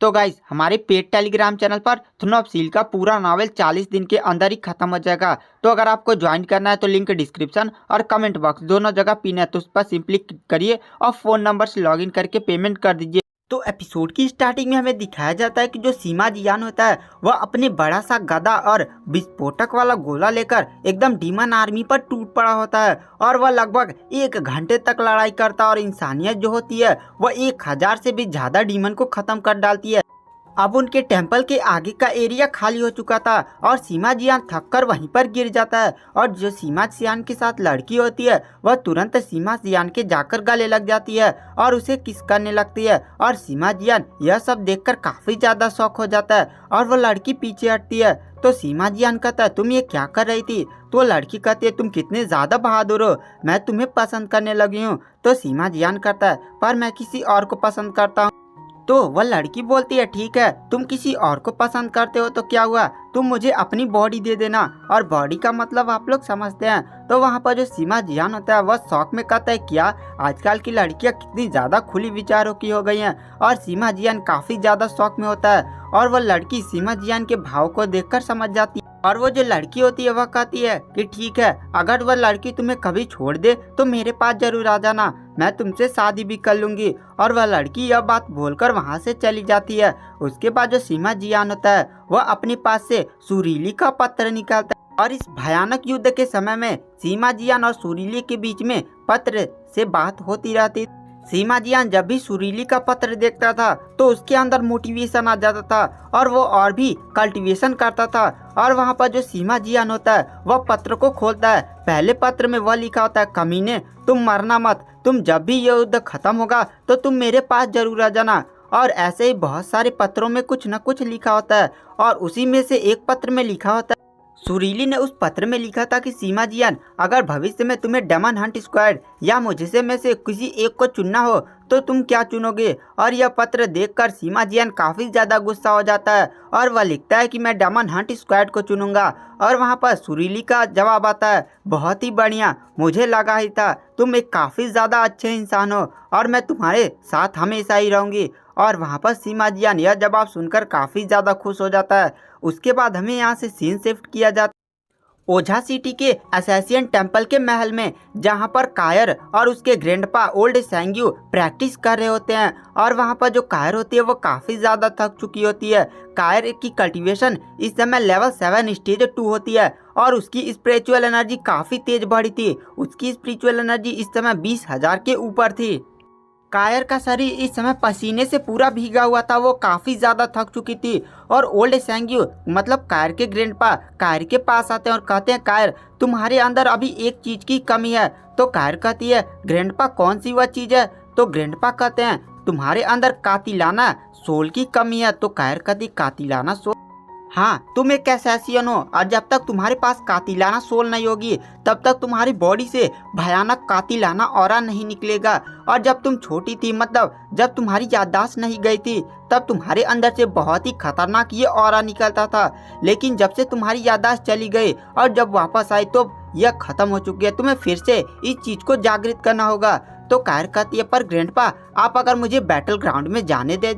तो गाइस हमारे paid Telegram channel पर थ्रोन ऑफ सील का पूरा नॉवेल 40 दिन के अंदर ही खत्म हो जाएगा। तो अगर आपको ज्वाइन करना है तो लिंक डिस्क्रिप्शन और कमेंट बॉक्स दोनों जगह पिन है, तो उस पर सिंपली क्लिक करिए और फोन नंबर से लॉगिन करके पेमेंट कर दीजिए। तो एपिसोड की स्टार्टिंग में हमें दिखाया जाता है कि जो सीमा जियान होता है वह अपने बड़ा सा गदा और विस्फोटक वाला गोला लेकर एकदम डीमन आर्मी पर टूट पड़ा होता है और वह लगभग 1 घंटे तक लड़ाई करता है और इंसानियत जो होती है वह 1000 से भी ज्यादा डीमन को खत्म कर डालती है। अब उनके टेंपल के आगे का एरिया खाली हो चुका था और सीमा जियान थककर वहीं पर गिर जाता है और जो सीमा जियान के साथ लड़की होती है वह तुरंत सीमा जियान के जाकर गले लग जाती है और उसे किस करने लगती है और सीमा जियान यह सब देखकर काफी ज्यादा शौक हो जाता है और वह लड़की पीछे हटती है। तो सीमा जियान कहता है तुम ये क्या कर रही थी? तो लड़की कहती है तुम कितने ज्यादा बहादुर हो, मैं तुम्हें पसंद करने लगी हूँ। तो सीमा जियान कहता है पर मैं किसी और को पसंद करता हूँ। तो वह लड़की बोलती है ठीक है, तुम किसी और को पसंद करते हो तो क्या हुआ, तुम मुझे अपनी बॉडी दे देना। और बॉडी का मतलब आप लोग समझते हैं। तो वहाँ पर जो सीमा जियान होता है वह शौक में कहता है क्या आजकल की लड़कियाँ कितनी ज्यादा खुली विचारों की हो गई हैं। और सीमा जियान काफी ज्यादा शौक में होता है और वह लड़की सीमा जियान के भाव को देखकर समझ जाती है। और वो जो लड़की होती है वह कहती है कि ठीक है, अगर वह लड़की तुम्हें कभी छोड़ दे तो मेरे पास जरूर आ जाना, मैं तुमसे शादी भी कर लूंगी। और वह लड़की यह बात बोलकर वहाँ से चली जाती है। उसके बाद जो सीमा जियान होता है वह अपने पास से सुरीली का पत्र निकालता है और इस भयानक युद्ध के समय में सीमा जियान और सुरीली के बीच में पत्र से बात होती रहती। सीमा जियान जब भी सुरीली का पत्र देखता था तो उसके अंदर मोटिवेशन आ जाता था और वो और भी कल्टीवेशन करता था। और वहाँ पर जो सीमा जियान होता है वह पत्र को खोलता है। पहले पत्र में वह लिखा होता है कमीने तुम मरना मत, तुम जब भी ये युद्ध खत्म होगा तो तुम मेरे पास जरूर आ जाना। और ऐसे ही बहुत सारे पत्रों में कुछ न कुछ लिखा होता है और उसी में से एक पत्र में लिखा होता है। सुरीली ने उस पत्र में लिखा था कि सीमा जियान अगर भविष्य में तुम्हें डेमन हंट स्क्वाड या मुझसे में से किसी एक को चुनना हो तो तुम क्या चुनोगे। और यह पत्र देखकर सीमा जियान काफी ज्यादा गुस्सा हो जाता है और वह लिखता है कि मैं डेमन हंट स्क्वाड को चुनूंगा। और वहाँ पर सुरीली का जवाब आता है बहुत ही बढ़िया, मुझे लगा ही था, तुम एक काफी ज्यादा अच्छे इंसान हो और मैं तुम्हारे साथ हमेशा ही रहूंगी। और वहाँ पर सीमा जियान यह जवाब सुनकर काफी ज्यादा खुश हो जाता है। उसके बाद हमें यहाँ से सीन शिफ्ट किया जाता ओझा सिटी के असैसियन टेंपल के महल में, जहाँ पर कायर और उसके ग्रैंडपा ओल्ड सैंग्यू प्रैक्टिस कर रहे होते हैं। और वहाँ पर जो कायर होती है वो काफ़ी ज़्यादा थक चुकी होती है। कायर की कल्टीवेशन इस समय लेवल 7 स्टेज 2 होती है और उसकी स्पिरिचुअल एनर्जी काफ़ी तेज बढ़ी थी। उसकी स्पिरिचुअल एनर्जी इस समय 20,000 के ऊपर थी। कायर का शरीर इस समय पसीने से पूरा भीगा हुआ था, वो काफी ज्यादा थक चुकी थी। और ओल्ड सैंग्यू मतलब कायर के ग्रैंडपा कायर के पास आते हैं और कहते हैं कायर तुम्हारे अंदर अभी एक चीज की कमी है। तो कायर कहती है ग्रैंडपा कौन सी वह चीज है? तो ग्रैंडपा कहते हैं तुम्हारे अंदर कातिलाना सोल की कमी है। तो कायर कहती कातिलाना सोल, हाँ तुम एक असैसियन हो और जब तक तुम्हारे पास कातिलाना सोल नहीं होगी तब तक तुम्हारी बॉडी से भयानक कातिलाना ऑरा नहीं निकलेगा। और जब तुम छोटी थी मतलब जब तुम्हारी याददाश्त नहीं गई थी तब तुम्हारे अंदर से बहुत ही खतरनाक ये ऑरा निकलता था, लेकिन जब से तुम्हारी याददाश्त चली गई और जब वापस आई तो यह खत्म हो चुकी है, तुम्हें फिर से इस चीज को जागृत करना होगा। तो कायर कहती है पर ग्रैंडपा आप अगर मुझे बैटल ग्राउंड में जाने दे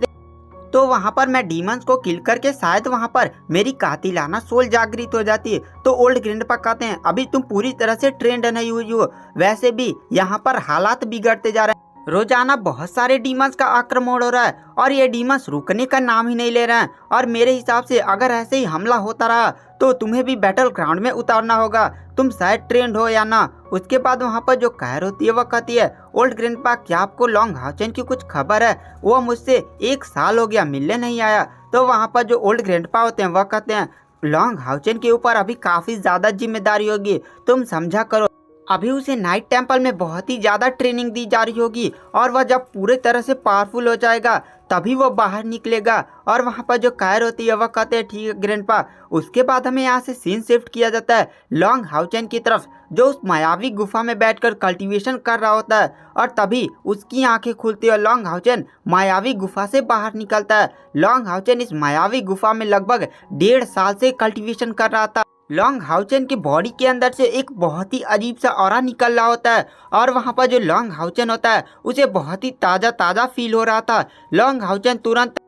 तो वहाँ पर मैं डीमंस को किल करके शायद वहाँ पर मेरी कातिलाना सोल जागृत हो जाती है। तो ओल्ड ग्रैंडपा कहते हैं अभी तुम पूरी तरह से ट्रेंड नहीं हुई हो, वैसे भी यहाँ पर हालात बिगड़ते जा रहे हैं, रोजाना बहुत सारे डीमंस का आक्रमण हो रहा है और ये डीमंस रुकने का नाम ही नहीं ले रहे हैं। और मेरे हिसाब से अगर ऐसे ही हमला होता रहा तो तुम्हें भी बैटल ग्राउंड में उतारना होगा, तुम शायद ट्रेंड हो या ना। उसके बाद वहाँ पर जो कायर होती है वह कहती है ओल्ड ग्रैंडपा क्या आपको लॉन्ग हाउचेन की कुछ खबर है? वो मुझसे 1 साल हो गया मिलने नहीं आया। तो वहाँ पर जो ओल्ड ग्रैंडपा होते हैं वह कहते हैं लॉन्ग हाउचेन के ऊपर अभी काफी ज्यादा जिम्मेदारी होगी, तुम समझा करो, अभी उसे नाइट टेंपल में बहुत ही ज्यादा ट्रेनिंग दी जा रही होगी और वह जब पूरे तरह से पावरफुल हो जाएगा तभी वो बाहर निकलेगा। और वहाँ पर जो कायर होती है वह कहते हैं ठीक है ग्रैंडपा। उसके बाद हमें यहाँ से सीन शिफ्ट किया जाता है लॉन्ग हाउचेन की तरफ, जो उस मायावी गुफा में बैठकर कल्टीवेशन कर रहा होता है और तभी उसकी आंखें खुलती है। लॉन्ग हाउचेन मायावी गुफा से बाहर निकलता है। लॉन्ग हाउचेन इस मायावी गुफा में लगभग 1.5 साल से कल्टीवेशन कर रहा था। लॉन्ग हाउचेन की बॉडी के अंदर से एक बहुत ही अजीब सा ऑरा निकल रहा होता है और वहाँ पर जो लॉन्ग हाउचेन होता है उसे बहुत ही ताज़ा ताज़ा फील हो रहा था। लॉन्ग हाउचेन तुरंत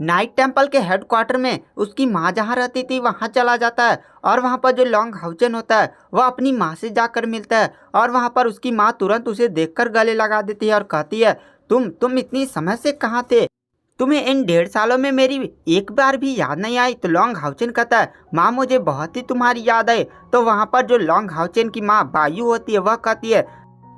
नाइट टेम्पल के हेडक्वार्टर में उसकी माँ जहाँ रहती थी वहाँ चला जाता है और वहाँ पर जो लॉन्ग हाउचेन होता है वह अपनी माँ से जाकर मिलता है और वहाँ पर उसकी माँ तुरंत उसे देखकर गले लगा देती है और कहती है, तुम इतनी समय से कहाँ थे? तुम्हें इन 1.5 सालों में मेरी एक बार भी याद नहीं आई? तो लॉन्ग हाउचेन कहता है, माँ मुझे बहुत ही तुम्हारी याद आई। तो वहाँ पर जो लॉन्ग हाउचेन की माँ बायू होती है वह कहती है,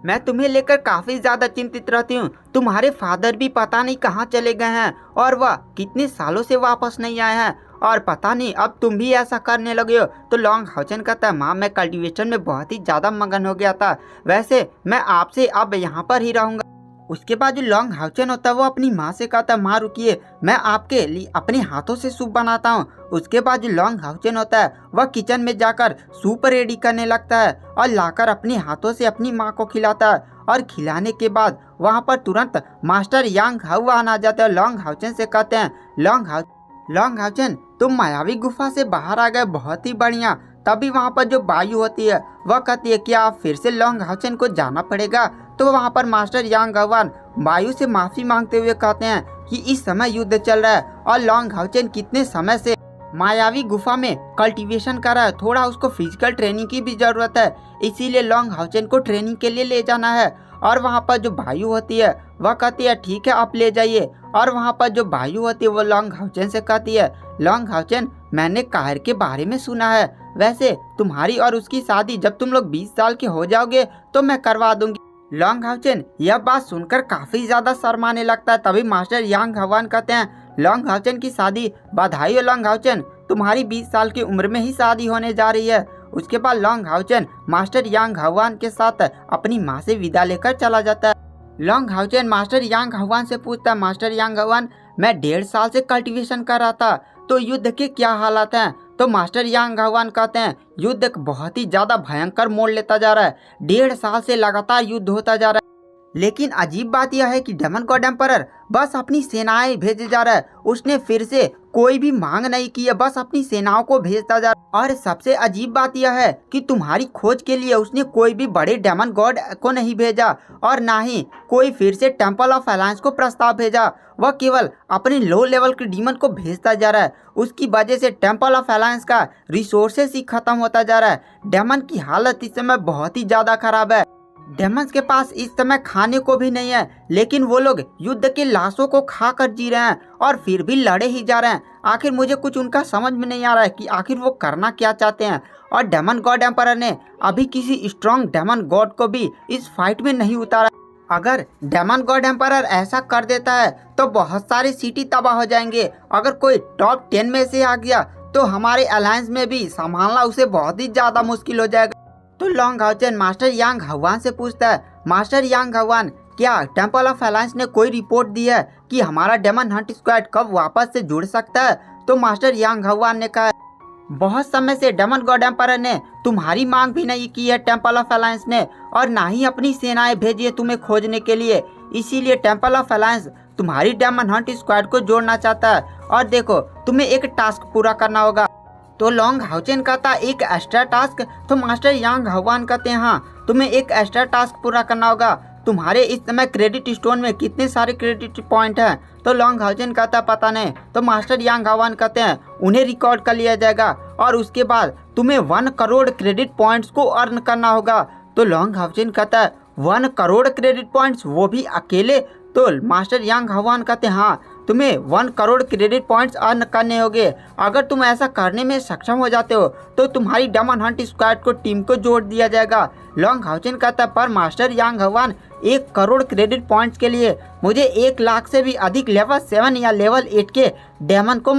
मैं तुम्हें लेकर काफ़ी ज़्यादा चिंतित रहती हूँ। तुम्हारे फादर भी पता नहीं कहाँ चले गए हैं और वह कितने सालों से वापस नहीं आए हैं और पता नहीं अब तुम भी ऐसा करने लगे हो। तो लॉन्ग हाउचेन कहता है, माँ मैं कल्टीवेशन में बहुत ही ज़्यादा मगन हो गया था, वैसे मैं आपसे अब यहाँ पर ही रहूँगा। उसके बाद जो लॉन्ग हाउचेन होता है वो अपनी माँ से कहता है, माँ रुकिए, मैं आपके लिए अपने हाथों से सूप बनाता हूँ। उसके बाद जो लॉन्ग हाउचेन होता है वह किचन में जाकर सूप रेडी करने लगता है और लाकर अपने हाथों से अपनी माँ को खिलाता है और खिलाने के बाद वहाँ पर तुरंत मास्टर यांग हाउआन आ जाते हैं। लॉन्ग हाउचेन से कहते हैं, लॉन्ग हाउचेन तुम मायावी गुफा से बाहर आ गए, बहुत ही बढ़िया। तभी वहाँ पर जो बायू होती है वह कहती है, क्या आप फिर से लॉन्ग हाउचेन को जाना पड़ेगा? तो वहाँ पर मास्टर यांग हाउआन बायू से माफ़ी मांगते हुए कहते हैं कि इस समय युद्ध चल रहा है और लॉन्ग हाउचेन कितने समय से मायावी गुफा में कल्टीवेशन कर रहा है, थोड़ा उसको फिजिकल ट्रेनिंग की भी ज़रूरत है, इसीलिए लॉन्ग हाउचेन को ट्रेनिंग के लिए ले जाना है। और वहाँ पर जो बायू होती है वह कहती है, ठीक है आप ले जाइए। और वहाँ पर जो बायू होती है वो लॉन्ग हाउचेन से कहती है, लॉन्ग हाउचेन मैंने कायर के बारे में सुना है, वैसे तुम्हारी और उसकी शादी जब तुम लोग 20 साल के हो जाओगे तो मैं करवा दूंगी। लॉन्ग हाउचेन यह बात सुनकर काफ़ी ज़्यादा शर्माने लगता है। तभी मास्टर यांग हाउआन कहते हैं, लॉन्ग हाउचेन की शादी, बधाई हो लॉन्ग हाउचेन, तुम्हारी 20 साल की उम्र में ही शादी होने जा रही है। उसके बाद लॉन्ग हाउचेन मास्टर यांग हाउआन के साथ अपनी माँ से विदा लेकर चला जाता है। लॉन्ग हाउचेन मास्टर यांग हाउआन से पूछता है, मास्टर यांग हाउआन मैं 1.5 साल से कल्टीवेशन कर रहा था, तो युद्ध के क्या हालात हैं? तो मास्टर यांग हाउआन कहते हैं, युद्ध बहुत ही ज़्यादा भयंकर मोड़ लेता जा रहा है, 1.5 साल से लगातार युद्ध होता जा रहा है। लेकिन अजीब बात यह है कि डेमन गॉड एम्परर बस अपनी सेनाएं भेजे जा रहा है, उसने फिर से कोई भी मांग नहीं की है, बस अपनी सेनाओं को भेजता जा रहा है। और सबसे अजीब बात यह है कि तुम्हारी खोज के लिए उसने कोई भी बड़े डेमन गॉड को नहीं भेजा और ना ही कोई फिर से टेम्पल ऑफ अलायंस को प्रस्ताव भेजा, वह केवल अपने लो लेवल के डीमन को भेजता जा रहा है। उसकी वजह से टेम्पल ऑफ अलायंस का रिसोर्सेस ही खत्म होता जा रहा है। डेमन की हालत इस समय बहुत ही ज़्यादा खराब है। डेमन्स के पास इस समय खाने को भी नहीं है, लेकिन वो लोग युद्ध के लाशों को खा कर जी रहे हैं और फिर भी लड़े ही जा रहे हैं। आखिर मुझे कुछ उनका समझ में नहीं आ रहा है कि आखिर वो करना क्या चाहते हैं। और डेमन गॉड एम्परर ने अभी किसी स्ट्रॉन्ग डेमन गॉड को भी इस फाइट में नहीं उतारा। अगर डेमन गॉड एम्परर ऐसा कर देता है तो बहुत सारे सिटी तबाह हो जाएंगे। अगर कोई टॉप 10 में से आ गया तो हमारे अलायंस में भी संभालना उसे बहुत ही ज़्यादा मुश्किल हो जाएगा। तो लॉन्ग हाउचेन मास्टर यांग हाउआन से पूछता है, मास्टर यांग हाउआन क्या टेम्पल ऑफ अलायंस ने कोई रिपोर्ट दी है कि हमारा डेमन हंट स्क्वाड कब वापस से जुड़ सकता है? तो मास्टर यांग हाउआन ने कहा, बहुत समय से डेमन गॉड एम्परर ने तुम्हारी मांग भी नहीं की है टेम्पल ऑफ अलायंस ने, और ना ही अपनी सेनाएं भेजी है तुम्हें खोजने के लिए, इसीलिए टेम्पल ऑफ अलायंस तुम्हारी डेमन हंट स्क्वाड को जोड़ना चाहता है। और देखो तुम्हें एक टास्क पूरा करना होगा। तो लॉन्ग हाउचेन कहता एक एक्स्ट्रा टास्क? तो मास्टर यांग हाउआन कहते हैं, हाँ तुम्हें एक एक्स्ट्रा टास्क पूरा करना होगा। तुम्हारे इस समय क्रेडिट स्टोन में कितने सारे क्रेडिट पॉइंट हैं? तो लॉन्ग हाउचेन कहता पता नहीं। तो मास्टर यांग हाउआन कहते हैं उन्हें रिकॉर्ड कर लिया जाएगा और उसके बाद तुम्हें 1 करोड़ क्रेडिट पॉइंट्स को अर्न करना होगा। तो लॉन्ग हाउचेन कहता है 1 करोड़ क्रेडिट पॉइंट्स, वो भी अकेले? तो मास्टर यांग हाउआन कहते हैं हाँ तुम्हें 1 करोड़ क्रेडिट पॉइंट्स अर्न करने होंगे। अगर तुम ऐसा करने में सक्षम हो जाते हो तो तुम्हारी डेमन हंट स्क्वाड को टीम को जोड़ दिया जाएगा। लॉन्ग हाउचेन कहता है पर मास्टर यांग हाउआन 1 करोड़ क्रेडिट पॉइंट्स के लिए मुझे 1 लाख से भी अधिक लेवल 7 या लेवल 8 के डेमन को